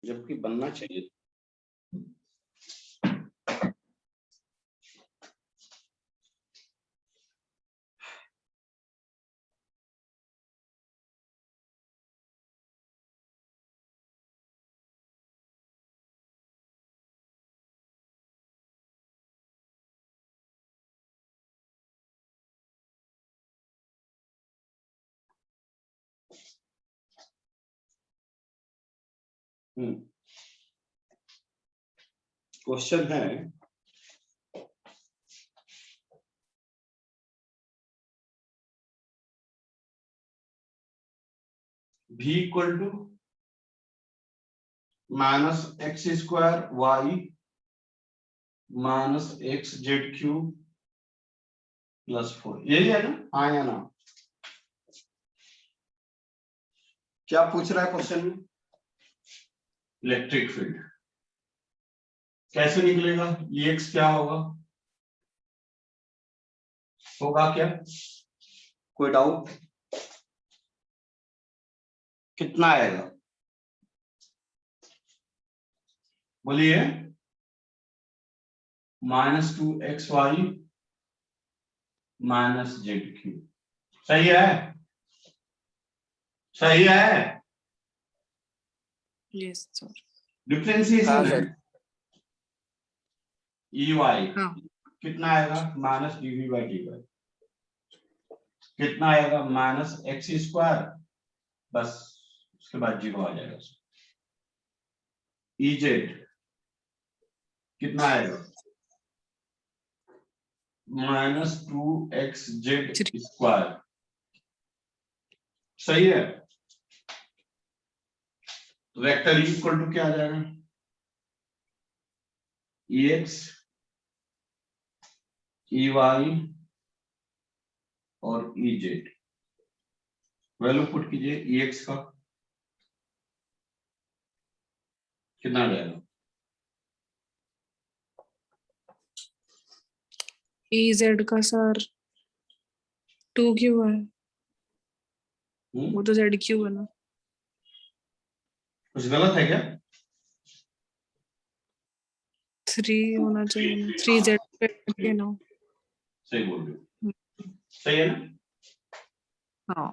जबकि बनना चाहिए। क्वेश्चन है v equal to -x² y -xz³ +4, यही है ना? हाँ या ना? क्या पूछ रहा है क्वेश्चन में? इलेक्ट्रिक फील्ड कैसे निकलेगा? Ex क्या होगा? होगा क्या? कोई डाउट? कितना आएगा बोलिए? -2xy -z³। सही है? सही है? Yes sir. डिफरेंशिएशन है। EY हाँ। कितना आएगा? -dv/dy। कितना आएगा? -x², बस उसके बाद 0 आ जाएगा। EZ कितना आएगा? -2xz²। सही है? वेक्टर इक्वल टू क्या आ जाएगा? Ex Ey और Ez। वैल्यू पुट कीजिए। Ex का कितना आ जाएगा? EZ का सर 2 क्यों है? वो तो ZQ है ना। कुछ गलत है क्या? 3 होना चाहिए ना। 3Z पे ना। सही बोल रहे हो। सही है ना? हाँ।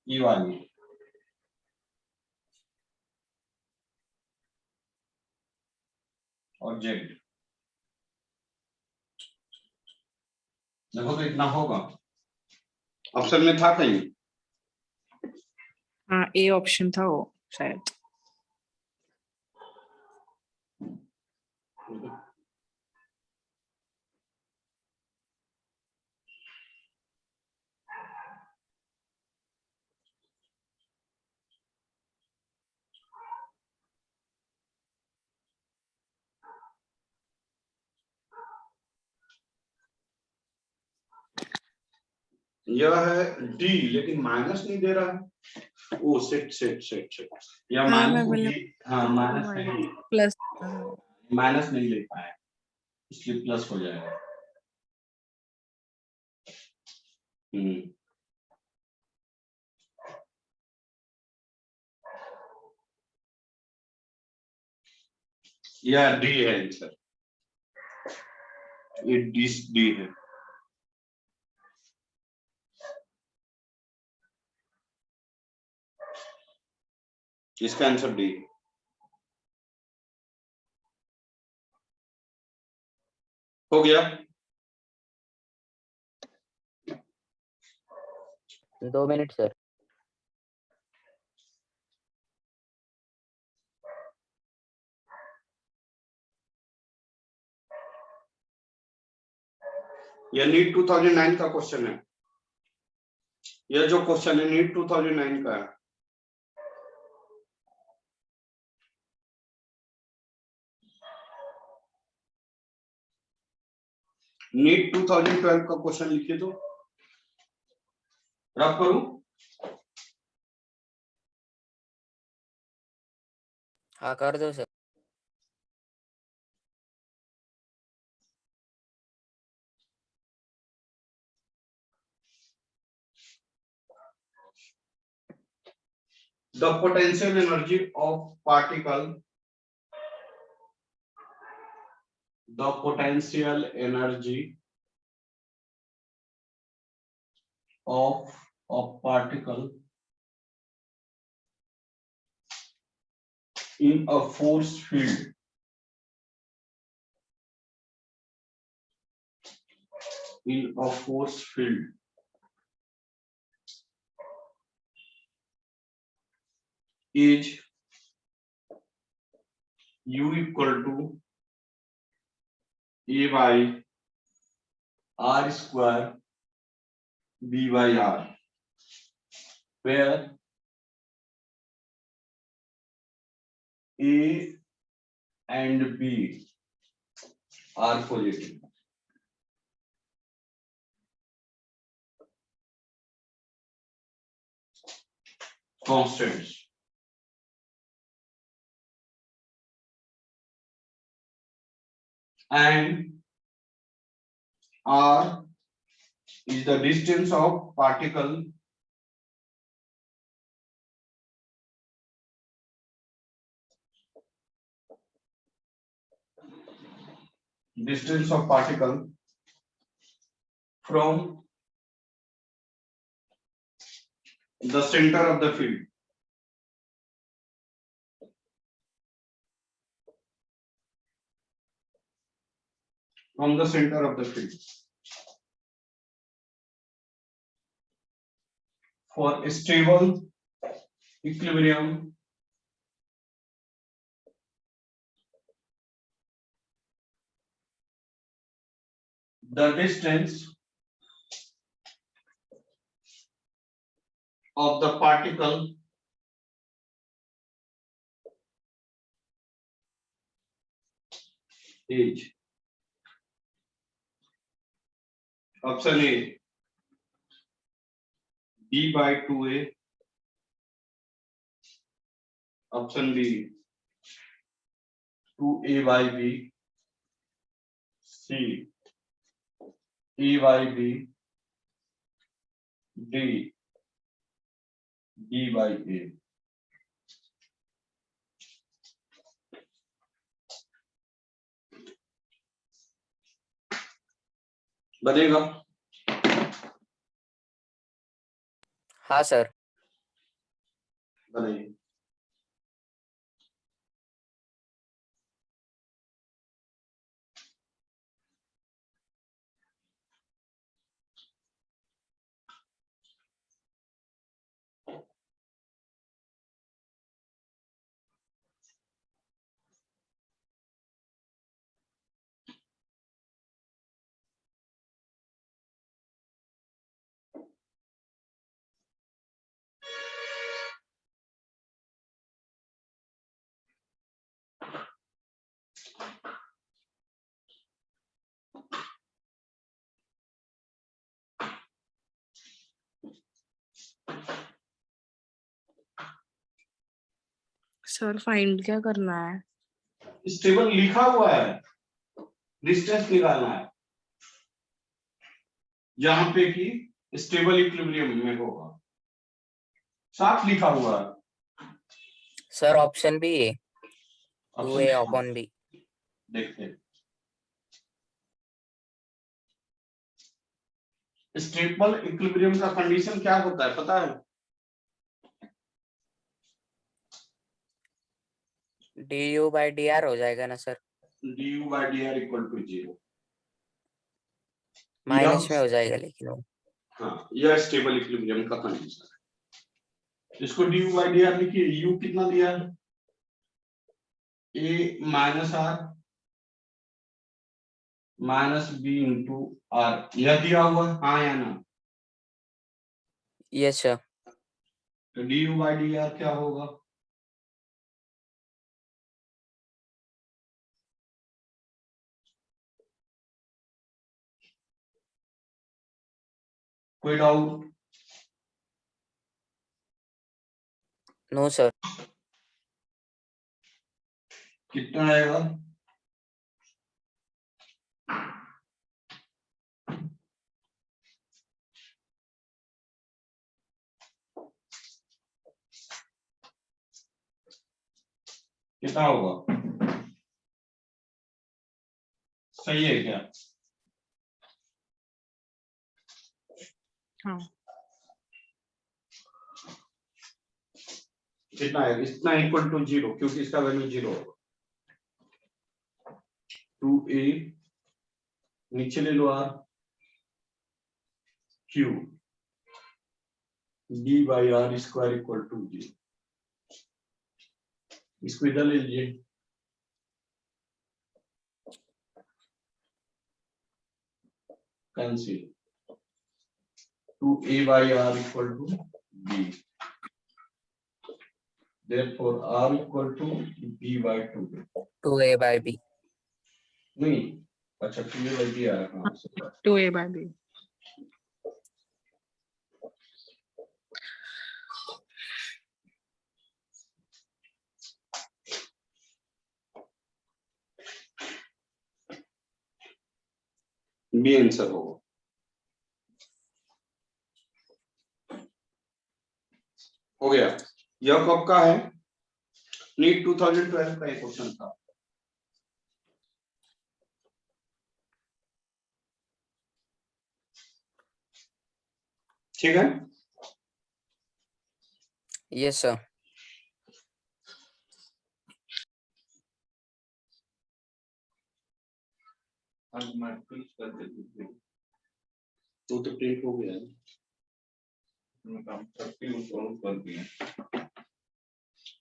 ये वाली और जेड देखो तो इतना होगा। ऑप्शन में था कहीं? हाँ, ए ऑप्शन था वो शायद। यह है डी, लेकिन माइनस नहीं दे रहा है। ओ सेट या हाँ, मैं माइनस बोला हाँ माइनस नहीं, प्लस। माइनस नहीं ले पाए इसलिए प्लस हो जाएगा। यह डी है आंसर। ये डी है। इसका आंसर डी। हो गया? 2 मिनट सर। यह नीट 2009 का क्वेश्चन है। यह जो क्वेश्चन है नीट 2009 का है। नीट 2012 का क्वेश्चन लिखिए तो रब करूं? हाँ कर दो sir. the potential energy of particle, the potential energy of a particle in a force field is U equal to A by R square B by R, where A and B are positive. Constants. And R is the distance of particle from the center of the field. From the center of the field. For a stable equilibrium, the distance of the particle is option A D by 2A, option B 2A by B, C A by B, D D by A. बनेगा? हाँ sir. बनाइए। Sir find क्या करना है? Stable लिखा हुआ है, distance निकालना है जहां पे कि स्टेबल इक्विलिब्रियम में होगा, साफ लिखा हुआ है सर। ऑप्शन बी है 2A अपॉन B। देखते हैं। स्टेबल इक्विलिब्रियम का कंडीशन क्या होता है पता है? du by dr हो जाएगा ना sir? du by dr equal to 0। Minus में हो जाएगा लेकिन वो। हाँ, यह स्टेबल इक्विलिब्रियम का कंडीशन है। इसको du by dr लिखिए, u कितना दिया है? a minus R minus B into R, यह दिया हुआ है, हाँ या ना? Yes sir. तो du by dr क्या होगा? कोई डाउट? No sir. कितना आएगा? कितना होगा? सही है क्या? हाँ कितना है? इतना इक्वल टू 0, क्योंकि इसका वैल्यू 0 होगा। 2a नीचे ले लो r q d by r square equal to 0। इसको इधर ले लीजिए। Cancel. 2a by r equal to b, therefore r equal to b by 2। 2a by b। नहीं, अच्छा 2a by b आ रहा है। 2a by b। B answer होगा। हो गया। यह कब का है? नीट 2012 का एक क्वेश्चन था। ठीक है। Yes sir. तो प्रिंट हो गया है।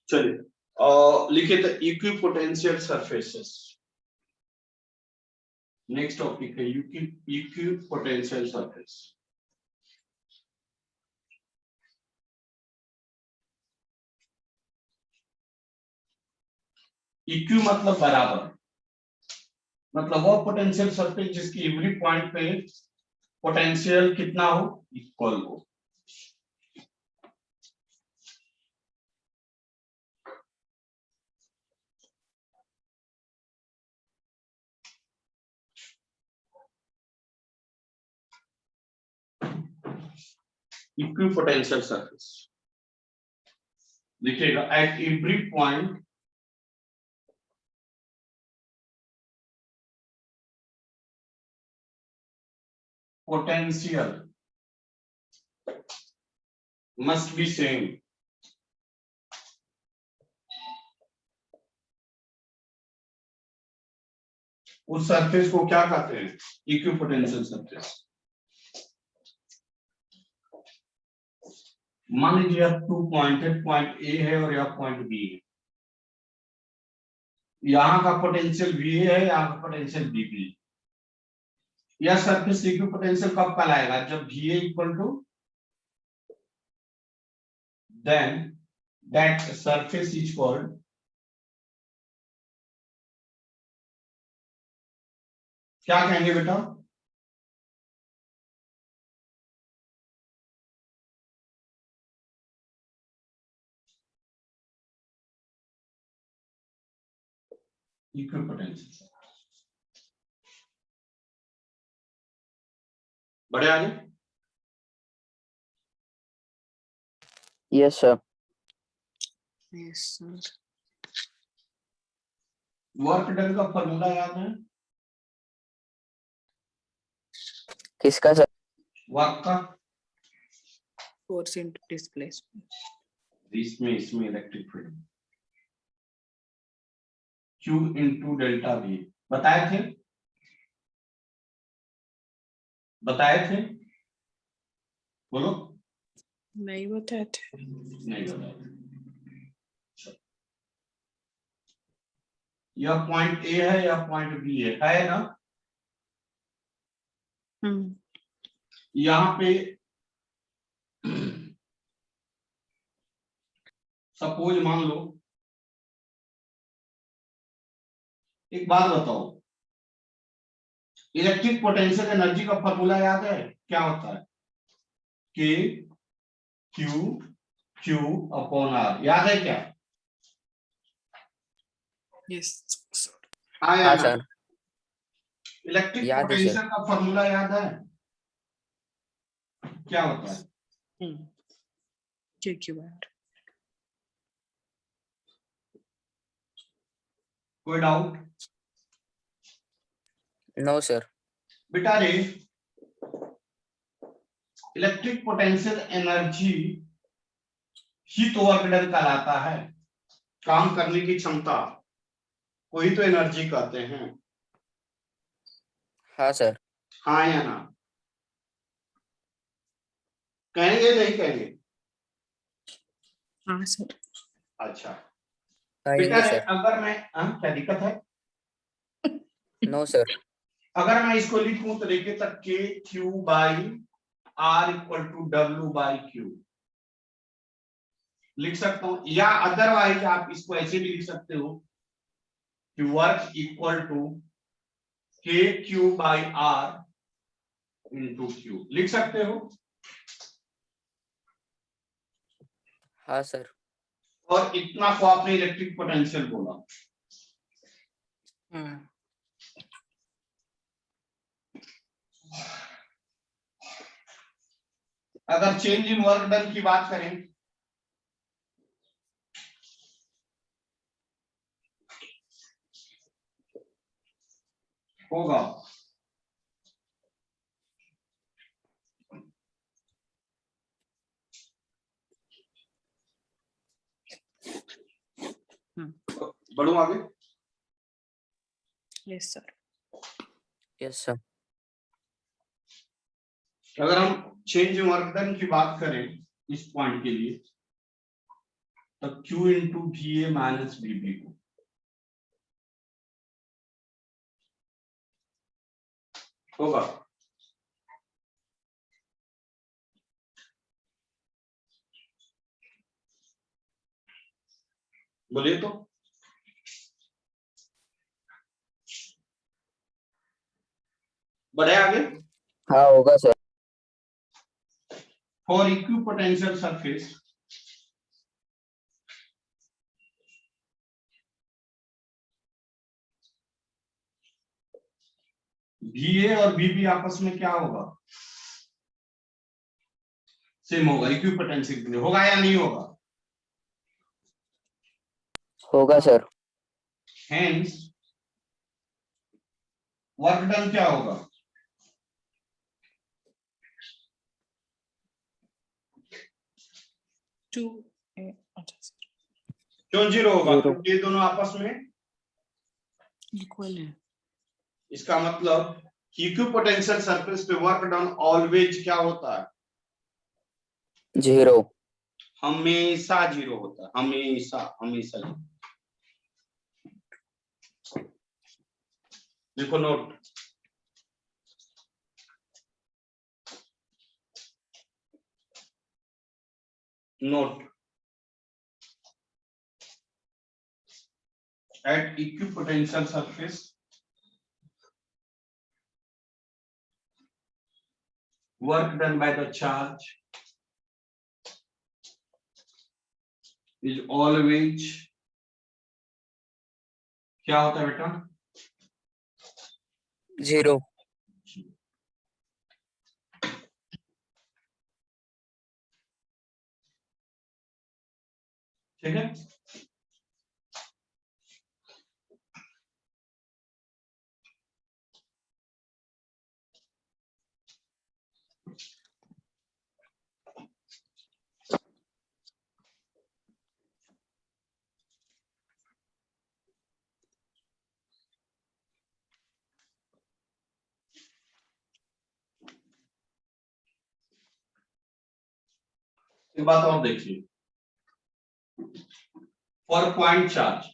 चलिए लिखिए तो इक्विपोटेंशियल सरफेसेस। नेक्स्ट टॉपिक है इक्विपोटेंशियल सरफेस। इक्यू मतलब बराबर, मतलब वो पोटेंशियल सरफेस जिसकी एवरी पॉइंट पे पोटेंशियल कितना हो? इक्वल हो। इक्विपोटेंशियल सरफेस लिखिएगा at every point potential must be same। उस सरफेस को क्या कहते हैं? Equipotential surface. मान लीजिए आप 2 पॉइंट है, पॉइंट ए है और यह पॉइंट बी है। यहाँ का पोटेंशियल वी है, यहाँ का पोटेंशियल बी है। यह सरफेस इक्विपोटेंशियल कब कहलाएगा? जब V A equal to then that surface is called क्या कहेंगे बेटा? इक्विपोटेंशियल। बढ़े आगे। Yes sir. Yes sir. Work done का फॉर्मूला याद है? किसका सर? वर्क का। Force into displacement. इसमें electric field Q into delta V बताए थे? बताए थे? बोलो। नहीं बताए थे। नहीं बताए थे। यह पॉइंट ए है, यह पॉइंट बी है ना? यहाँ पे सपोज मान लो, एक बात बताओ, इलेक्ट्रिक पोटेंशियल एनर्जी का फॉर्मूला याद है? क्या होता है? के क्यू क्यू अपॉन आर। याद है क्या? Yes sir. हाँ सर। इलेक्ट्रिक याद है पोटेंशियल सर। का फॉर्मूला याद है? क्या होता है? के क्यू आर। कोई डाउट? No, sir. बेटा रे, इलेक्ट्रिक पोटेंशियल एनर्जी ही तो वर्क डन कहलाता है, काम करने की क्षमता को ही तो एनर्जी कहते हैं। हाँ सर। हाँ या ना? कहेंगे नहीं कहेंगे? हाँ सर। अच्छा कहेंगे बेटा सर। अगर मैं क्या दिक्कत है? No sir. अगर मैं इसको लिखूं तो देखिए तक K Q by R equal to W by Q लिख सकता हूं, या अदरवाइज आप इसको ऐसे भी लिख सकते हो कि work equal to K Q by R into Q, लिख सकते हो। हाँ सर। और इतना को आपने इलेक्ट्रिक पोटेंशियल बोला। अगर चेंज इन वर्क डन की बात करें होगा बढ़ू आगे। Yes sir. Yes sir. अगर हम चेंज इन वर्क डन की बात करें इस पॉइंट के लिए तो Q into V A minus VB को होगा। बोलिए तो। बढ़े आगे। हाँ होगा sir. For equipotential surface VA और VB आपस में क्या होगा? सेम होगा, इक्विपोटेंशियल के लिए होगा या नहीं होगा? होगा सर। हेंस वर्क डन क्या होगा? टू अच्छा सर, क्यों जीरो होगा? Zero. क्योंकि ये दोनों आपस में इक्वल है। इसका मतलब इक्विपोटेंशियल सरफेस पे वर्क डन ऑलवेज क्या होता है? 0. हमेशा जीरो होता है, हमेशा हमेशा। देखो note, note at equipotential surface work done by the charge is always क्या होता है बेटा? 0. ठीक है। एक बात और देखिए, फॉर पॉइंट चार्ज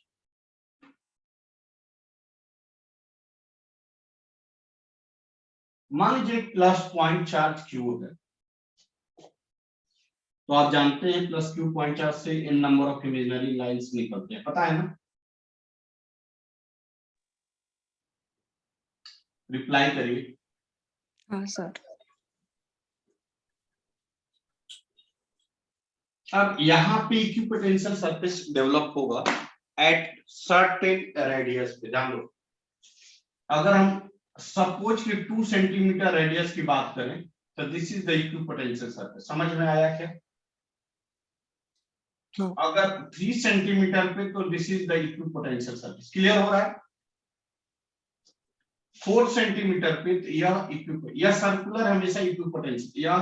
मान लीजिए प्लस पॉइंट चार्ज क्यू है, तो आप जानते हैं प्लस क्यू पॉइंट चार्ज से इन नंबर ऑफ इमेजिनरी लाइंस निकलते हैं, पता है ना? रिप्लाई करिए। हाँ सर। अब यहाँ पे इक्विपोटेंशियल सरफेस डेवलप होगा एट सर्टेन रेडियस पे, ध्यान दो। अगर हम सपोज कि 2 सेंटीमीटर रेडियस की बात करें तो this is the equipotential surface, समझ में आया क्या? हाँ। अगर 3 सेंटीमीटर पे तो this is the equipotential surface. Clear हो रहा है? 4 सेंटीमीटर पे तो यह सर्कुलर हमेशा इक्विपोटेंशियल, या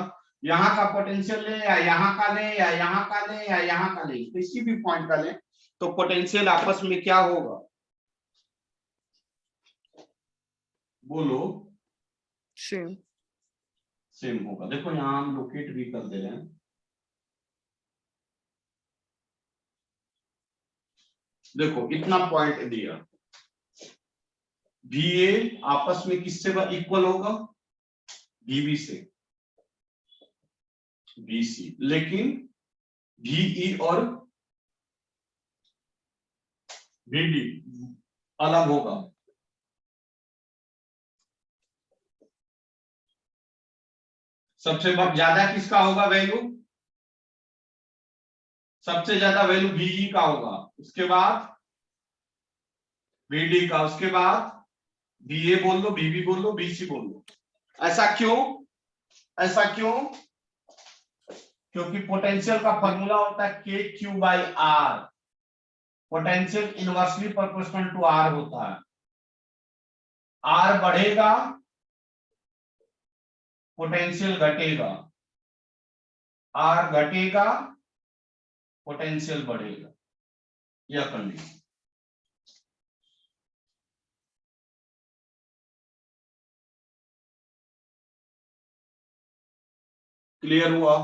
यहाँ का पोटेंशियल ले या यहाँ का ले या यहाँ का ले या यहाँ का ले, किसी भी पॉइंट का ले तो पोटेंशियल आपस में क्या होगा? बोलो। सेम। सेम होगा। देखो यहाँ हम लोकेट भी कर दे रहे हैं। देखो इतना पॉइंट दिया, VA आपस में किससे इक्वल होगा? VB से, BC, लेकिन VE और VD अलग होगा। सबसे ज्यादा किसका होगा वैल्यू? सबसे ज्यादा वैल्यू VE का होगा, उसके बाद VD का, उसके बाद BA बोल लो, BB बोल लो, BC बोल लो। ऐसा क्यों? ऐसा क्यों? क्योंकि पोटेंशियल का फॉर्मूला होता है KQ/R। Potential inversely proportional to R होता है। R बढ़ेगा, पोटेंशियल घटेगा, R घटेगा, पोटेंशियल बढ़ेगा। यह कंडीशन। क्लियर हुआ?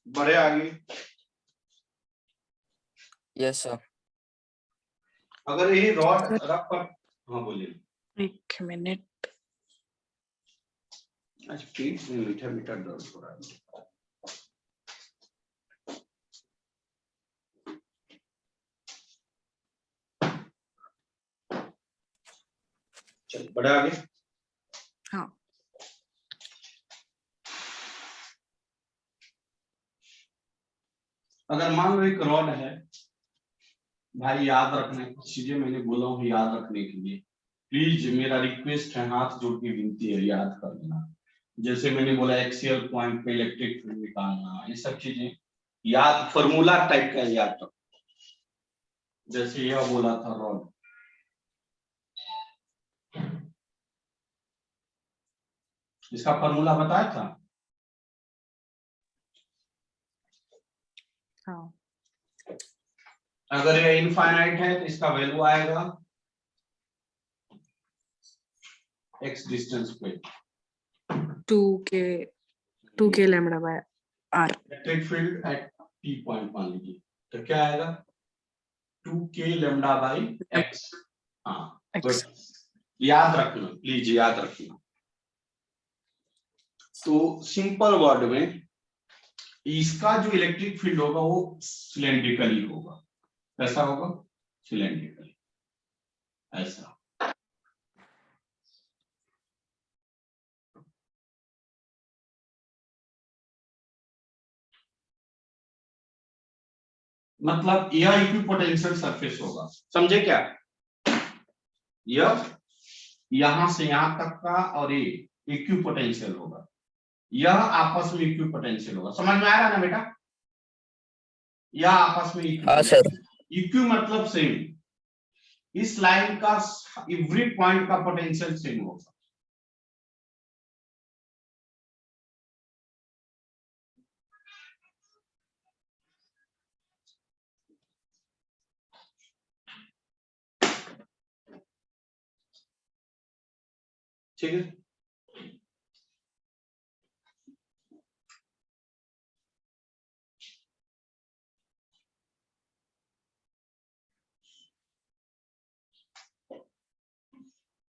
बढ़े आगे। Yes sir. अगर ये रॉड रख पर, हाँ बोलिए। 1 मिनट। अच्छा पेट में मीठा मीठा दर्द हो रहा है। चल बढ़े आगे। हाँ। अगर मान लो एक रॉड है, भाई याद रखना है, कुछ चीजें मैंने बोला हूँ याद रखने के लिए, प्लीज मेरा रिक्वेस्ट है, हाथ जोड़ के विनती है, याद कर लेना। जैसे मैंने बोला एक्सियल पॉइंट पे इलेक्ट्रिक फील्ड निकालना, ये सब चीजें याद, फॉर्मूला टाइप का याद रखो। जैसे यह बोला था रॉड, इसका फॉर्मूला बताया था। हाँ। अगर यह इनफाइनाइट है तो इसका वैल्यू आएगा x डिस्टेंस पे 2k λ/r। Electric field at t point मान लीजिए, तो क्या आएगा? 2k λ/x। हाँ x। याद रखना, प्लीज याद रखना। तो सिंपल वर्ड में इसका जो इलेक्ट्रिक फील्ड होगा वो सिलेंड्रिकली होगा। कैसा होगा? सिलेंड्रिकली, ऐसा। मतलब यह इक्विपोटेंशियल सरफेस होगा, समझे क्या? यह यहां से यहां तक का और ये इक्विपोटेंशियल होगा, यह आपस में इक्विपोटेंशियल होगा। समझ में आ रहा है ना बेटा? यह आपस में हाँ सर। इक्यू मतलब सेम। इस लाइन का एवरी पॉइंट का पोटेंशियल सेम होगा। ठीक है।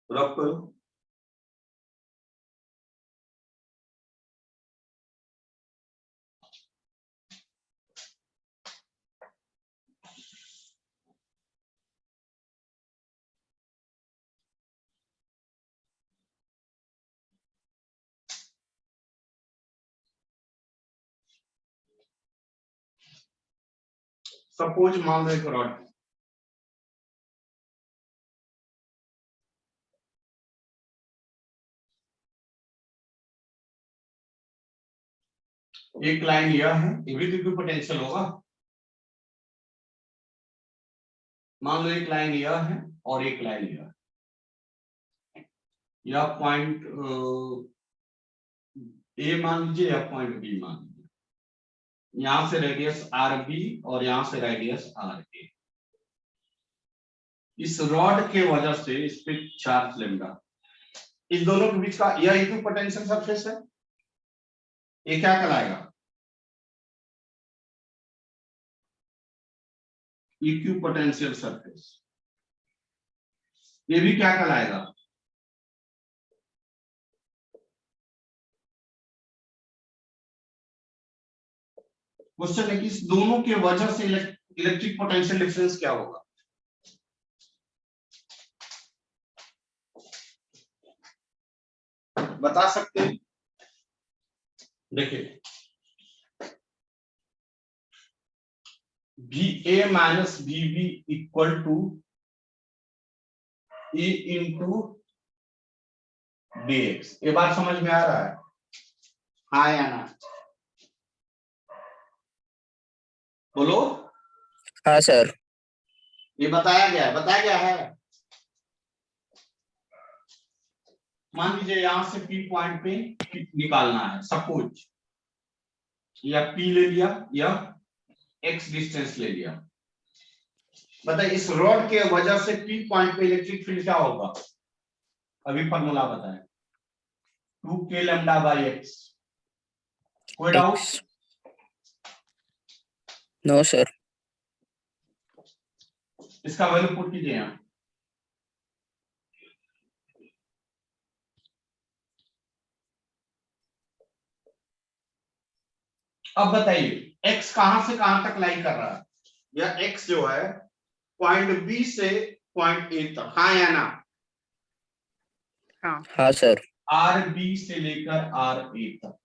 रब करो। सपोज मान लो एक रॉड, एक लाइन यह है, ये भी इक्विपोटेंशियल होगा। मान लो एक लाइन यह है और एक लाइन यह है, या पॉइंट ए मान लीजिए या पॉइंट बी मान लीजिए, यहां से रेडियस आर बी और यहां से रेडियस आर ए। इस रॉड के वजह से इस पे चार्ज लेमडा, इस दोनों के बीच का यह इक्विपोटेंशियल सरफेस है, ये क्या कहलाएगा? Equipotential surface. ये भी क्या कहलाएगा? क्वेश्चन है कि इस दोनों के वजह से इलेक्ट्रिक पोटेंशियल डिफरेंस क्या होगा? बता सकते हैं? देखिए, VA minus VB equal to E into DX। ये बात समझ में आ रहा है? हाँ या ना? बोलो। हाँ सर। ये बताया गया है। मान लीजिए यहां से P पॉइंट पे निकालना है, सपोज या P ले लिया या X डिस्टेंस ले लिया। बताइए इस रॉड के वजह से P पॉइंट पे इलेक्ट्रिक फील्ड क्या होगा? अभी फॉर्मूला बताएं, 2k लैम्डा बाई x। कोई डाउट? No sir. इसका वैल्यू पुट कीजिए यहाँ। अब बताइए x कहां से कहां तक लाई कर रहा है? या x जो है पॉइंट B से पॉइंट A तक, हाँ या ना? हाँ सर। RB से लेकर RA तक।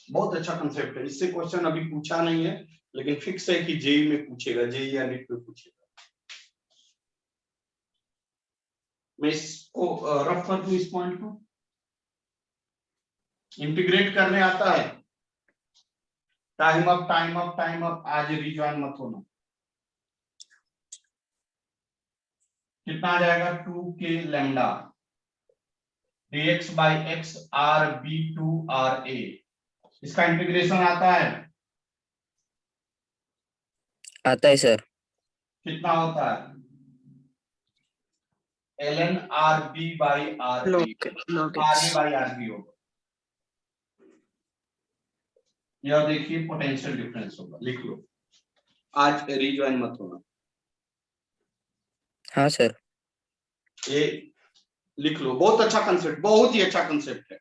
बहुत अच्छा कंसेप्ट है, इससे क्वेश्चन अभी पूछा नहीं है लेकिन फिक्स है कि जेई में पूछेगा, जेई या नीट में पूछेगा। मैं इसको रफ कर दूं, इस पॉइंट को इंटीग्रेट करने आता है? टाइम अप, आज रिजॉइन मत होना। कितना आ जाएगा? 2k lambda dx by x RB to RA। इसका इंटीग्रेशन आता है? आता है सर। कितना होता है? ln RB by RA, RA by RB होगा। यह देखिए पोटेंशियल डिफरेंस होगा, लिख लो, आज रिजॉइन मत होना। हाँ सर। ये लिख लो, बहुत अच्छा कंसेप्ट, बहुत ही अच्छा कंसेप्ट है।